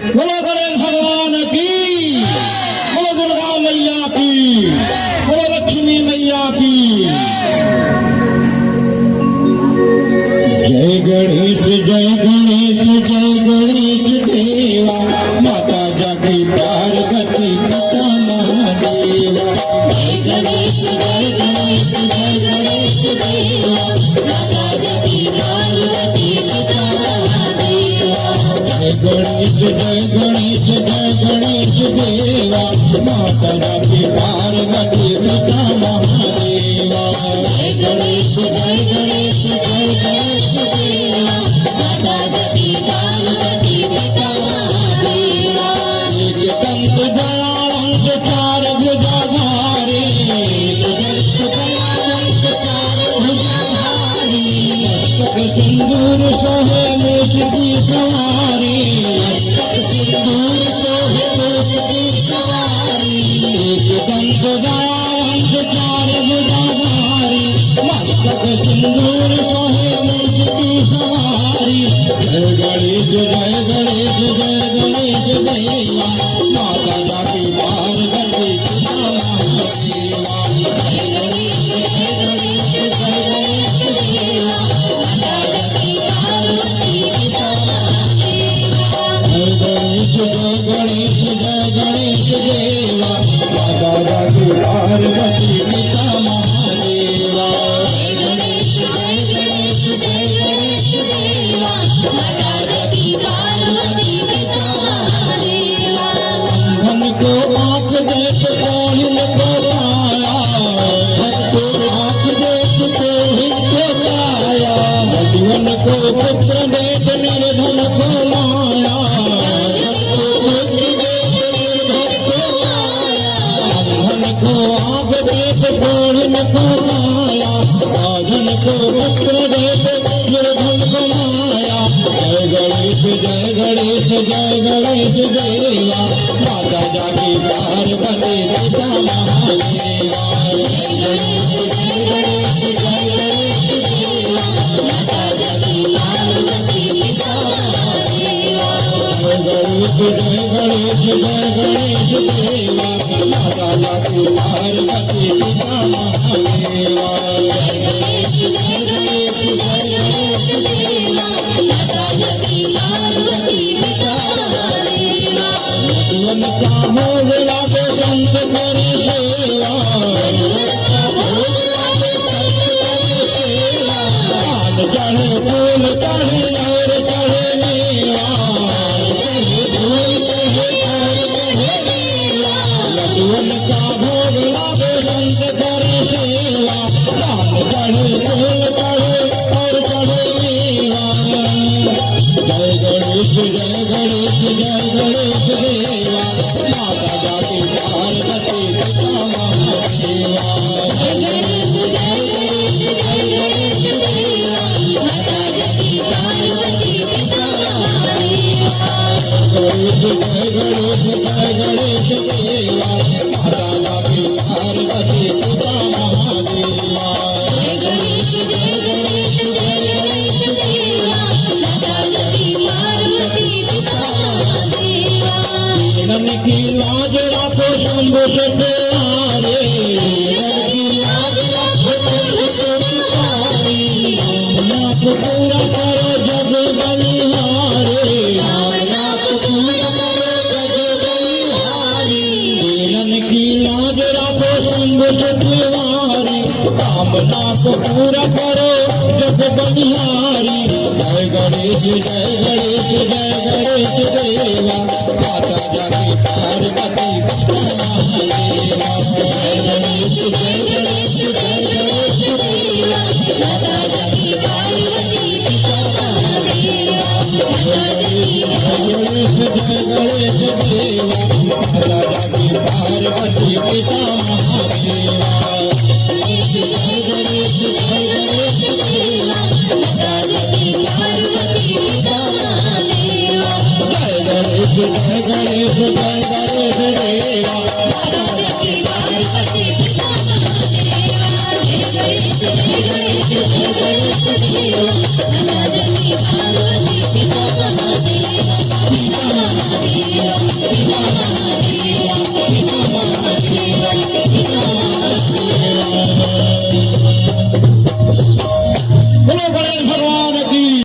बोलो गणेश भगवान की, बोलो दुर्गा मैया की, बोलो लक्ष्मी मैया की। जय गणेश जय गणेश जय गणेश देवा, माता जागी पार्वती पिता महादेवा। जय गणेश जय गणेश जय गणेश देवा, माता जागी पार्वती पिता महादेवा। जय गणेश जय गणेश जय गणेश देवा, माता जागी पार्वती पिता महादेवा। जय गणेश जय गणेश जय गणेश देवा, माता जागी पार्वती पिता महादेवा। एक दंत दयावंत चार भुजाधारी, एक दंत दयावंत चार भुजाधारी, मस्तक सिंदूर सोहे मूस की सवारी। मस्तक सिंदूर सोहे मूस की सवारी। एक दंत दयावंत चार भुजाधारी, मस्तक सिंदूर सोहे मूस की सवारी। जय गणेश जय गणेश जय गणेश देवा, माता जाकी पार्वती पिता महादेवा। जय गणेश जय गणेश जय गणेश देवा, माता जागी पार्वती पिता महादेवा। जय गणेश जय गणेश जय गणेश देवा, माता जाकी पार्वती पिता महादेवा। जय गणेश जय गणेश जय गणेश देवा, माता जागी पार्वती पिता महादेवा। धन को आँख देख कोहिन को पाया, धन को आँख देख कोहिन को पाया। धन को पुत्र देख निर्धन को माया, जन को पुत्र देख निर्धन को माया। धन को आँख देख कोहिन को पाया, धन को पुत्र देख निर्धन को माया। जय गणेश जय गणेश जय गणेश देवा, माता जाकी पार्वती पिता महादेवा। जय गणेश जय गणेश जय गणेश देवा, माता जागी पार्वती पिता महादेवा। जय गणेश जय गणेश जय गणेश देवा, माता जाकी पार्वती पिता महादेवा। जय गणेश जय गणेश जय गणेश देवा, माता जागी पार्वती पिता महादेवा। भगवन का भोग लागे संत करे सेवा, भगवन का भोग लागे संत करे सेवा। पान चढ़े फूल चढ़े और चढ़े मेवा। चढ़े फूल चढ़े और चढ़े मेवा। भगवन का भोग लागे संत करे सेवा, पान चढ़े फूल चढ़े और चढ़े मेवा। जय गणेश जय गणेश जय गणेश देवा, माता जाकी पार्वती पिता महादेवा। जय गणेश जय गणेश जय गणेश देवा, माता जागी पार्वती पिता महादेवा। गणेश जय गणेश जय गणेश देवा, माता जाकी पार्वती पिता महादेवा। जय गणेश जय गणेश जय गणेश देवा, माता जागी पार्वती पिता महादेवा। दीनन की लाज राखो शंभु सत्यारे, दीनन की लाज राखो शंभु सत्यारे। नाथ पूरा करो जग बलिहारे। कामना को पूरा करो जग बलिहारी। दीनन की लाज राखो शंभु सत्यारे, कामना को पूरा करो जग बलिहारी। जय गणेश जय गणेश जय गणेश देवा, माता जाकी पार्वती पिता महादेवा। जय गणेश जय गणेश जय गणेश देवा, माता जागी पार्वती पिता महादेवा। माता जागी गणेश जय गणेश देवा, माता जाकी पार्वती पिता महादेवा। गणेश जय गणेश जय गणेश देवा, माता जागी पार्वती पिता महादेवा। जय गणेश जय गणेश जय गणेश देवा, माता जागी